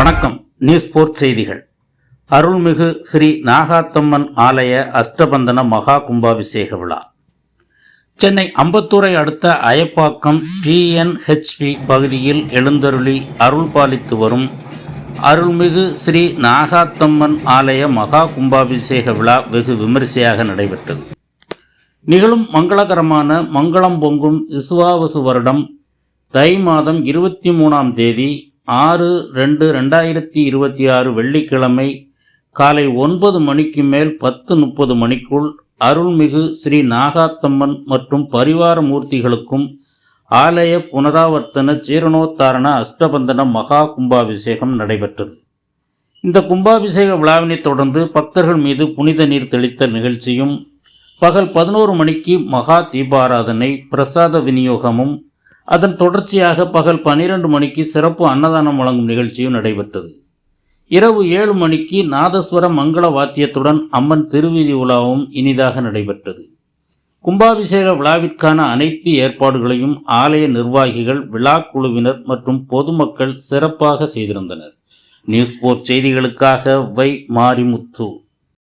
வணக்கம். நியூஸ் 4 செய்திகள். அருள்மிகு ஸ்ரீ நாகாத்தம்மன் ஆலய அஷ்டபந்தன மகா கும்பாபிஷேக விழா. சென்னை அம்பத்தூரை அடுத்த அயப்பாக்கம் TNHP பகுதியில் எழுந்தருளி அருள் பாலித்து வரும் அருள்மிகு ஸ்ரீ நாகாத்தம்மன் ஆலய மகா கும்பாபிஷேக விழா வெகு விமரிசையாக நடைபெற்றது. நிகழும் மங்களகரமான மங்களம் பொங்கும் விசுவாவசு வருடம் தை மாதம் 23ஆம் தேதி 6/2/2026 வெள்ளிக்கிழமை காலை 9 மணிக்கு மேல் 10:30 மணிக்குள் அருள்மிகு ஸ்ரீ நாகாத்தம்மன் மற்றும் பரிவார மூர்த்திகளுக்கும் ஆலய புனராவர்த்தன ஜீரணோத்தாரண அஷ்டபந்தன மகா கும்பாபிஷேகம் நடைபெற்றது. இந்த கும்பாபிஷேக விழாவினை தொடர்ந்து பக்தர்கள் மீது புனித நீர் தெளித்தல் நிகழ்ச்சியும், பகல் 11 மணிக்கு மகா தீபாராதனை பிரசாத விநியோகமும், அதன் தொடர்ச்சியாக பகல் 12 மணிக்கு சிறப்பு அன்னதானம் வழங்கும் நிகழ்ச்சியும் நடைபெற்றது. இரவு 7 மணிக்கு நாதஸ்வர மங்கள வாத்தியத்துடன் அம்மன் திருவீதி உலாவும் இனிதாக நடைபெற்றது. கும்பாபிஷேக விழாவிற்கான அனைத்து ஏற்பாடுகளையும் ஆலய நிர்வாகிகள், விழா குழுவினர் மற்றும் பொதுமக்கள் சிறப்பாக செய்திருந்தனர். நியூஸ் 4 செய்திகளுக்காக வை மாரிமுத்து.